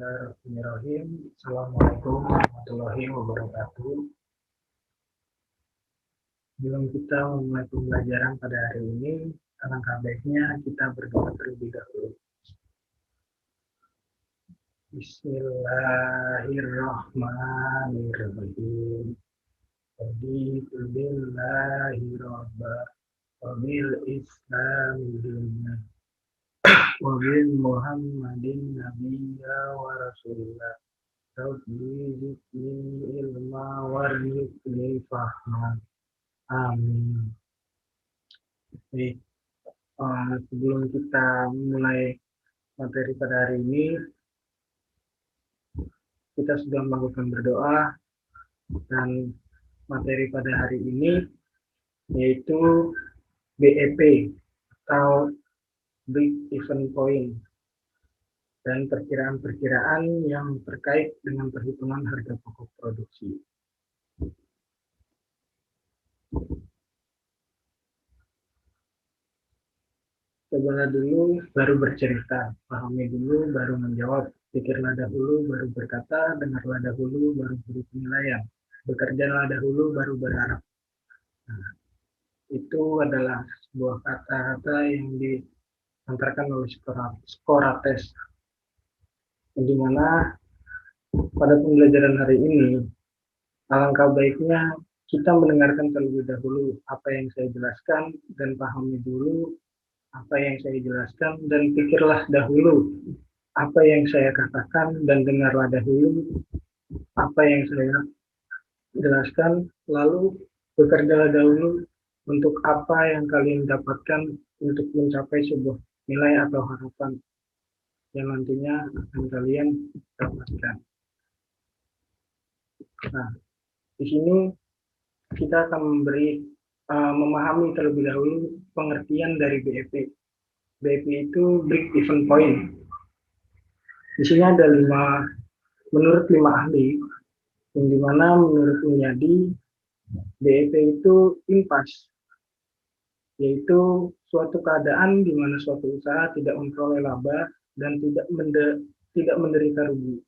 Bismillahirrahmanirrahim. Assalamualaikum warahmatullahi wabarakatuh. Sebelum kita memulai pembelajaran pada hari ini, alangkah baiknya kita berdoa terlebih dahulu. Bismillahirrahmanirrahim. Raditu billahi rabba wa bil islami dinna wa bil muhammadin nabiyya wa rasulullah. Rabbi zidni ilma warzuqni fahma. Amin. Baik, sebelum kita mulai materi pada hari ini, kita sudah melakukan berdoa, dan materi pada hari ini yaitu BEP atau Break Even Point, dan perkiraan-perkiraan yang terkait dengan perhitungan harga pokok produksi. Cobalah dulu baru bercerita, pahami dulu baru menjawab, pikirlah dahulu baru berkata, dengarlah dahulu baru beri penilaian, bekerjalah dahulu baru berharap. Nah, itu adalah sebuah kata-kata yang diantarkan oleh Socrates, di mana pada pembelajaran hari ini alangkah baiknya kita mendengarkan terlebih dahulu apa yang saya jelaskan dan pahami dulu apa yang saya jelaskan, dan pikirlah dahulu apa yang saya katakan, dan dengarlah dahulu apa yang saya jelaskan, lalu bekerjalah dahulu untuk apa yang kalian dapatkan untuk mencapai sebuah nilai atau harapan yang nantinya akan kalian dapatkan. Nah, di sini kita akan memahami terlebih dahulu pengertian dari BEP. BEP itu Break Even Point. Di sini ada menurut 5 ahli, yang dimana menurut Mulyadi, BEP itu impasse, yaitu suatu keadaan di mana suatu usaha tidak memperoleh laba dan tidak menderita rugi.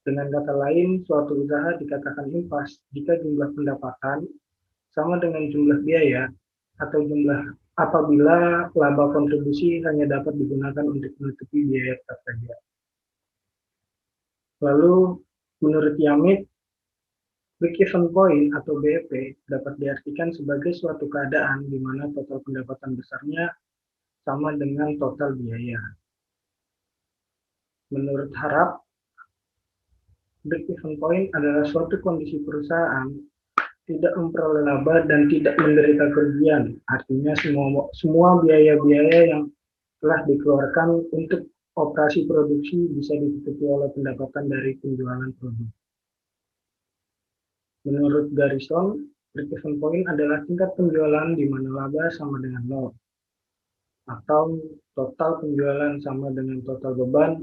Dengan kata lain, suatu usaha dikatakan impasse jika jumlah pendapatan sama dengan jumlah biaya atau apabila laba kontribusi hanya dapat digunakan untuk menutupi biaya tetap saja. Lalu, menurut Yamit, Break Even Point atau BEP dapat diartikan sebagai suatu keadaan di mana total pendapatan besarnya sama dengan total biaya. Menurut Harap, Break Even Point adalah suatu kondisi perusahaan tidak memperoleh laba dan tidak menderita kerugian. Artinya semua biaya-biaya yang telah dikeluarkan untuk operasi produksi bisa ditutupi oleh pendapatan dari penjualan produk. Menurut Garrison, Break Even Point adalah tingkat penjualan di mana laba sama dengan 0, atau total penjualan sama dengan total beban,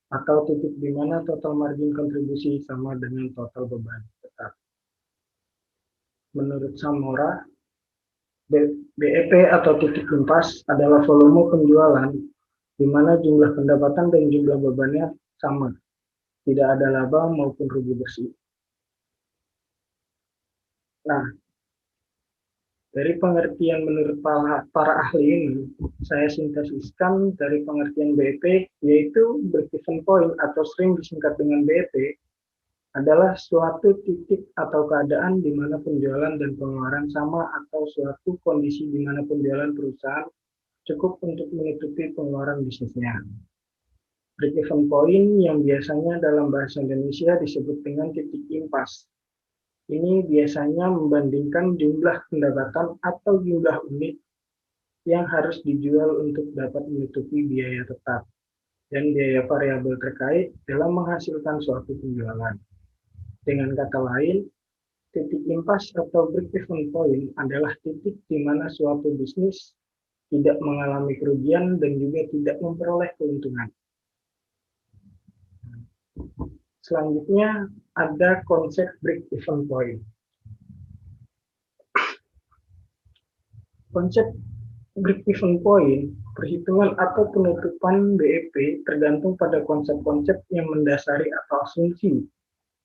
atau titik di mana total margin kontribusi sama dengan total beban tetap. Menurut Samora, BEP atau titik impasse adalah volume penjualan di mana jumlah pendapatan dan jumlah bebannya sama, tidak ada laba maupun rugi bersih. Nah, dari pengertian menurut para ahli ini, saya sintesiskan dari pengertian BEP, yaitu Break Even Point atau sering disingkat dengan BEP, adalah suatu titik atau keadaan di mana penjualan dan pengeluaran sama, atau suatu kondisi di mana penjualan perusahaan cukup untuk menutupi pengeluaran bisnisnya. Break Even Point yang biasanya dalam bahasa Indonesia disebut dengan titik impasse. Ini biasanya membandingkan jumlah pendapatan atau jumlah unit yang harus dijual untuk dapat menutupi biaya tetap dan biaya variabel terkait dalam menghasilkan suatu penjualan. Dengan kata lain, titik impasse atau break even point adalah titik di mana suatu bisnis tidak mengalami kerugian dan juga tidak memperoleh keuntungan. Selanjutnya ada konsep break even point. Konsep break-even point, perhitungan atau penutupan BEP tergantung pada konsep-konsep yang mendasari atau asumsi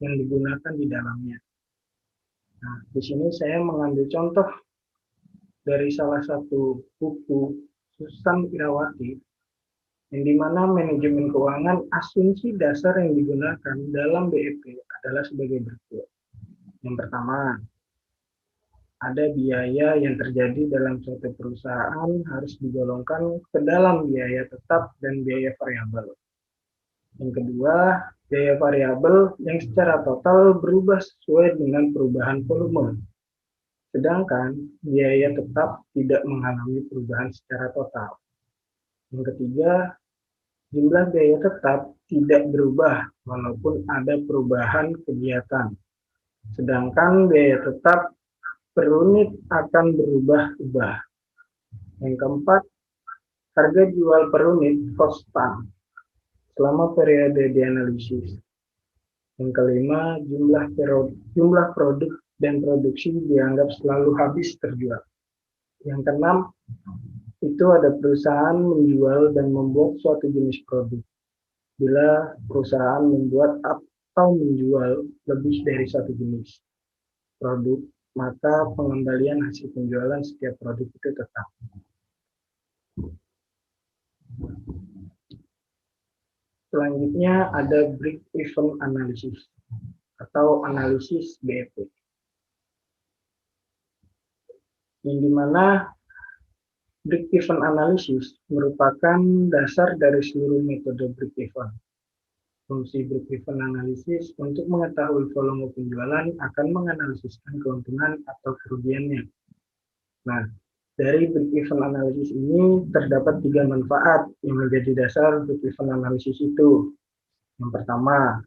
yang digunakan di dalamnya. Nah, di sini saya mengambil contoh dari salah satu buku Susan Irawati, yang dimana manajemen keuangan asumsi dasar yang digunakan dalam BEP adalah sebagai berikut. Yang pertama, ada biaya yang terjadi dalam suatu perusahaan harus digolongkan ke dalam biaya tetap dan biaya variabel. Yang kedua, biaya variabel yang secara total berubah sesuai dengan perubahan volume. Sedangkan biaya tetap tidak mengalami perubahan secara total. Yang ketiga, jumlah biaya tetap tidak berubah walaupun ada perubahan kegiatan. Sedangkan biaya tetap per unit akan berubah-ubah. Yang keempat, harga jual per unit konstan selama periode dianalisis. Yang kelima, jumlah produk dan produksi dianggap selalu habis terjual. Yang keenam, itu ada perusahaan menjual dan membuat suatu jenis produk. Bila perusahaan membuat atau menjual lebih dari satu jenis produk, maka pengembalian hasil penjualan setiap produk itu tetap. Selanjutnya ada break-even analysis atau analisis BEP, yang dimana break-even analysis merupakan dasar dari seluruh metode break-even. Fungsi break-even analysis untuk mengetahui volume penjualan akan menganalisiskan keuntungan atau kerugiannya. Nah, dari break-even analysis ini terdapat 3 manfaat yang menjadi dasar break-even analysis itu. Yang pertama,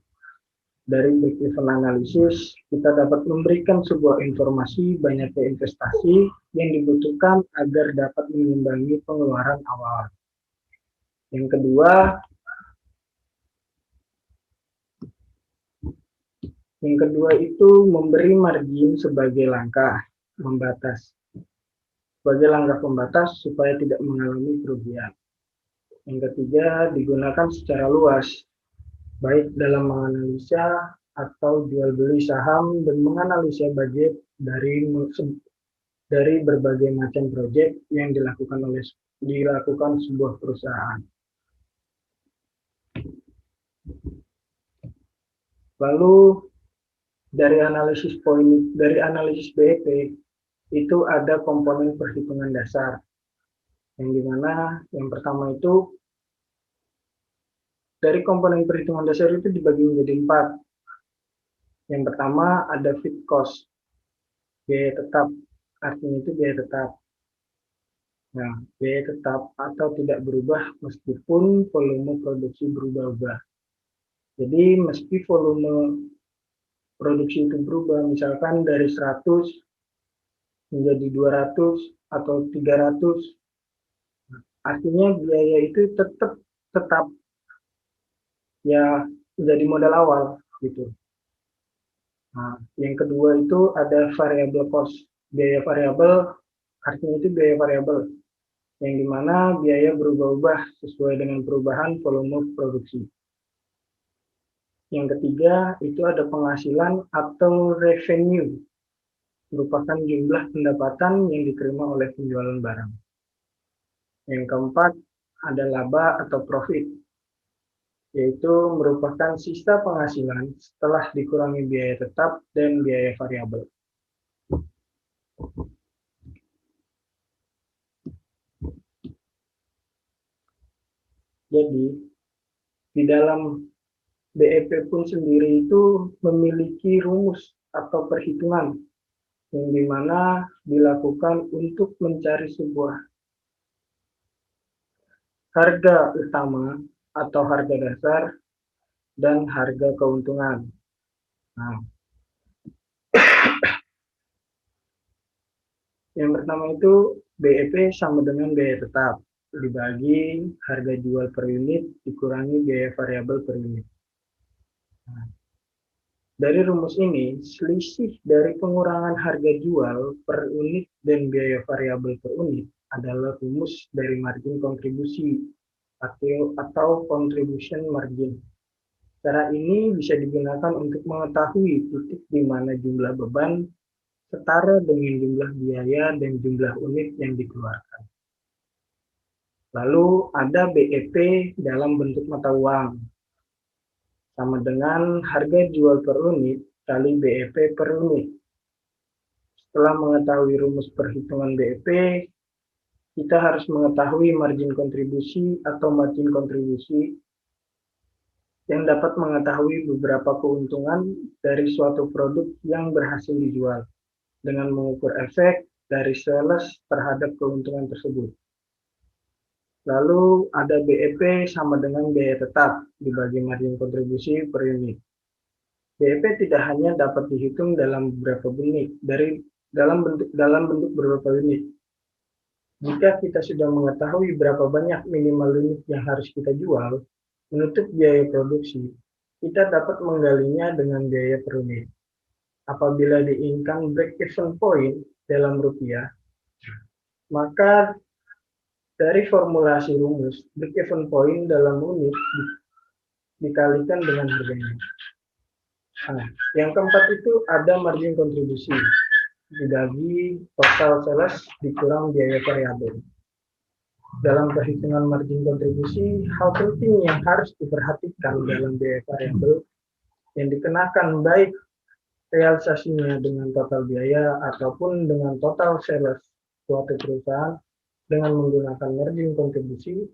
dari break-even analysis kita dapat memberikan sebuah informasi banyaknya investasi yang dibutuhkan agar dapat mengimbangi pengeluaran awal. Yang kedua, itu memberi margin sebagai langkah pembatas supaya tidak mengalami kerugian. Yang ketiga, digunakan secara luas, baik dalam menganalisa atau jual beli saham dan menganalisa budget dari berbagai macam proyek yang dilakukan sebuah perusahaan. Lalu dari analisis BEP itu ada komponen perhitungan dasar, yang dimana yang pertama itu dari komponen perhitungan dasar itu dibagi menjadi 4. Yang pertama ada fixed cost, biaya tetap, artinya itu biaya tetap. Nah, biaya tetap atau tidak berubah meskipun volume produksi berubah-ubah. Jadi meski volume produksi itu berubah, misalkan dari 100 menjadi 200 atau 300, artinya biaya itu tetap ya menjadi modal awal gitu. Nah, yang kedua itu ada variable cost. Biaya variabel artinya itu biaya variabel yang dimana biaya berubah-ubah sesuai dengan perubahan volume produksi. Yang ketiga itu ada penghasilan atau revenue, merupakan jumlah pendapatan yang diterima oleh penjualan barang. Yang keempat ada laba atau profit, yaitu merupakan sisa penghasilan setelah dikurangi biaya tetap dan biaya variabel. Jadi, di dalam BEP pun sendiri itu memiliki rumus atau perhitungan yang dimana dilakukan untuk mencari sebuah harga utama atau harga dasar dan harga keuntungan. Nah, yang pertama itu BEP sama dengan biaya tetap dibagi harga jual per unit dikurangi biaya variabel per unit. Nah, dari rumus ini, selisih dari pengurangan harga jual per unit dan biaya variabel per unit adalah rumus dari margin kontribusi atau contribution margin. Cara ini bisa digunakan untuk mengetahui titik di mana jumlah beban setara dengan jumlah biaya dan jumlah unit yang dikeluarkan. Lalu ada BEP dalam bentuk mata uang, sama dengan harga jual per unit kali BEP per unit. Setelah mengetahui rumus perhitungan BEP, kita harus mengetahui margin kontribusi atau margin kontribusi yang dapat mengetahui beberapa keuntungan dari suatu produk yang berhasil dijual dengan mengukur efek dari sales terhadap keuntungan tersebut. Lalu ada BEP sama dengan biaya tetap dibagi margin kontribusi per unit. BEP tidak hanya dapat dihitung dalam beberapa unit, dalam bentuk beberapa unit. Jika kita sudah mengetahui berapa banyak minimal unit yang harus kita jual, menutup biaya produksi, kita dapat menggalinya dengan biaya per unit. Apabila diinginkan break-even point dalam rupiah, maka dari formulasi rumus, break-even point dalam unit dikalikan dengan harganya. Nah, yang keempat itu ada margin kontribusi, dibagi total sales dikurang biaya variabel. Dalam perhitungan margin kontribusi, hal penting yang harus diperhatikan dalam biaya variabel yang dikenakan baik realisasinya dengan total biaya ataupun dengan total sales suatu perusahaan dengan menggunakan margin kontribusi,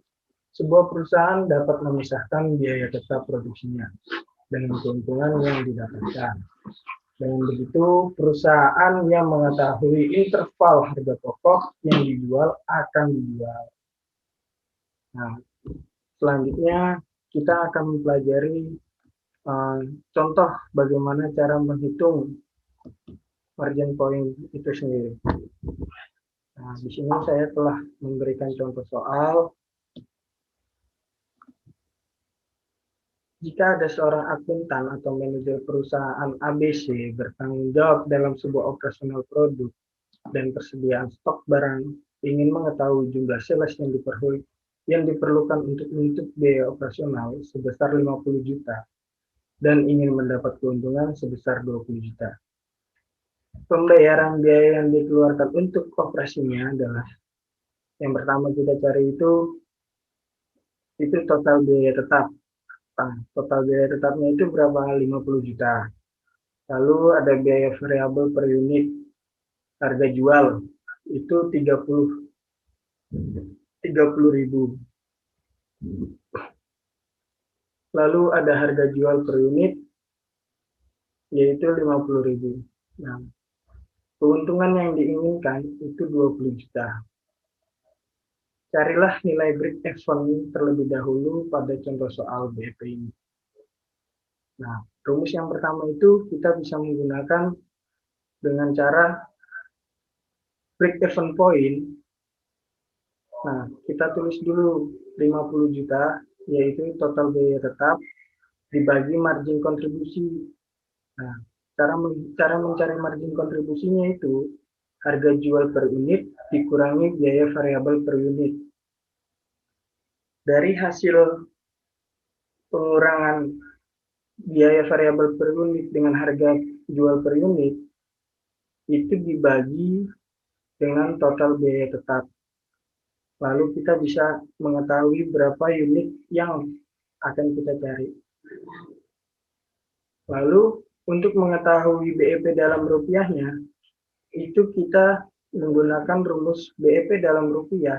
sebuah perusahaan dapat memisahkan biaya tetap produksinya dengan keuntungan yang didapatkan. Dengan begitu, perusahaan yang mengetahui interval harga pokok yang dijual akan dijual. Nah, selanjutnya kita akan mempelajari contoh bagaimana cara menghitung margin point itu sendiri. Nah, di sini saya telah memberikan contoh soal. Jika ada seorang akuntan atau manajer perusahaan ABC bertanggung jawab dalam sebuah operasional produk dan persediaan stok barang, ingin mengetahui jumlah sales yang diperlukan untuk menutup biaya operasional sebesar 50 juta dan ingin mendapat keuntungan sebesar 20 juta. Pembayaran biaya yang dikeluarkan untuk operasinya adalah yang pertama kita cari itu total biaya tetap. Nah, total biaya tetapnya itu berapa? 50 juta. Lalu ada biaya variabel per unit harga jual itu 30.000. Lalu ada harga jual per unit yaitu 50.000. Nah, keuntungan yang diinginkan itu 20 juta. Carilah nilai break-even terlebih dahulu pada contoh soal BEP ini. Nah, rumus yang pertama itu kita bisa menggunakan dengan cara break-even point. Nah, kita tulis dulu 50 juta, yaitu total biaya tetap, dibagi margin kontribusi. Nah, cara mencari margin kontribusinya itu harga jual per unit dikurangi biaya variabel per unit. Dari hasil pengurangan biaya variabel per unit dengan harga jual per unit, itu dibagi dengan total biaya tetap. Lalu kita bisa mengetahui berapa unit yang akan kita cari. Lalu untuk mengetahui BEP dalam rupiahnya, itu kita menggunakan rumus BEP dalam rupiah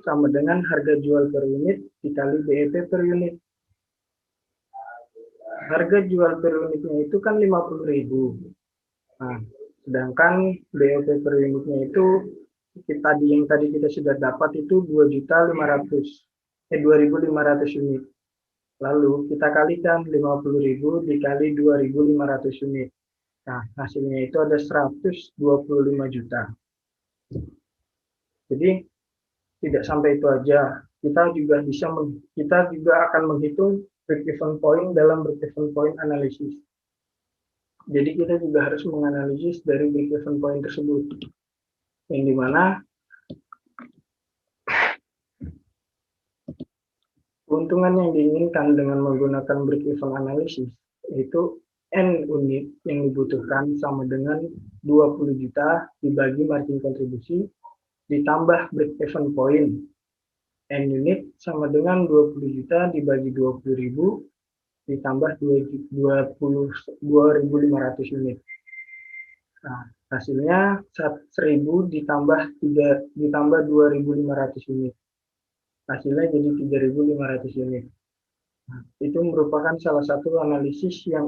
sama dengan harga jual per unit dikali BEP per unit. Harga jual per unitnya itu kan 50.000. Nah, sedangkan BEP per unitnya itu yang tadi kita sudah dapat itu 2.500 unit. Lalu kita kalikan 50.000 dikali 2.500 unit. Nah, hasilnya itu ada 125 juta. Jadi tidak sampai itu aja. Kita juga akan menghitung break-even point dalam break-even point analisis. Jadi kita juga harus menganalisis dari break-even point tersebut. Yang dimana Keuntungan yang diinginkan dengan menggunakan break-even analysis yaitu N unit yang dibutuhkan sama dengan 20 juta dibagi margin kontribusi ditambah break-even point. N unit sama dengan 20 juta dibagi 20.000 ditambah 2.500 unit. Nah, hasilnya 1.000 ditambah 2.500 unit. Hasilnya jadi 3.500 unit. Nah, itu merupakan salah satu analisis yang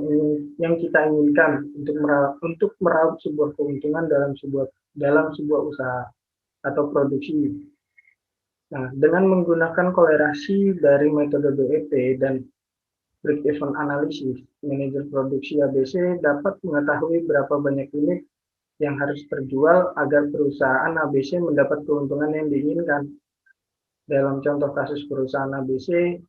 kita inginkan untuk meraup sebuah keuntungan dalam sebuah usaha atau produksi. Nah, dengan menggunakan kolerasi dari metode BEP dan break-even analysis, manajer produksi ABC dapat mengetahui berapa banyak unit yang harus terjual agar perusahaan ABC mendapat keuntungan yang diinginkan. Dalam contoh kasus perusahaan ABC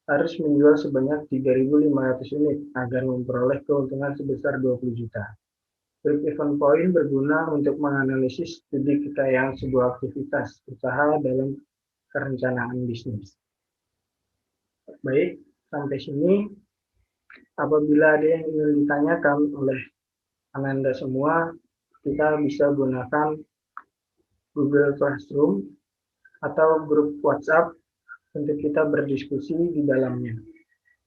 harus menjual sebanyak 3.500 unit agar memperoleh keuntungan sebesar 20 juta. Break-even point berguna untuk menganalisis studi kekayaan sebuah aktivitas usaha dalam perencanaan bisnis. Baik, sampai sini. Apabila ada yang ingin ditanyakan oleh Ananda semua, kita bisa gunakan Google Classroom atau grup WhatsApp untuk kita berdiskusi di dalamnya.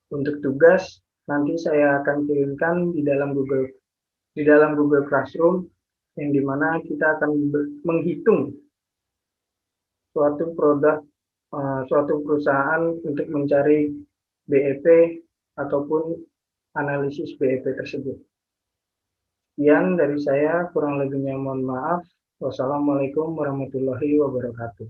Untuk tugas, nanti saya akan kirimkan di dalam Google Classroom, yang dimana kita akan menghitung suatu suatu perusahaan untuk mencari BEP ataupun analisis BEP tersebut. Sekian dari saya, kurang lebihnya mohon maaf. Wassalamualaikum warahmatullahi wabarakatuh.